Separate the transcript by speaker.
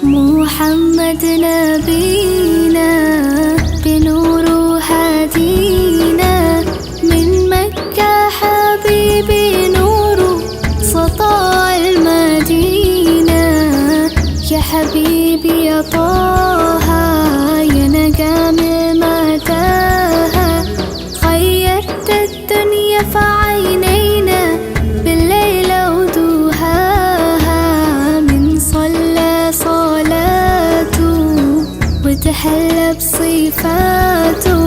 Speaker 1: محمد نبينا بنور هدينا من مكة حبيبي نور سطاع المدينة. يا حبيبي يا طه يا نجم متاهة، غيرت الدنيا في عينينا بالليل ودوهاها. من صلى صلاته وتحلى بصفاته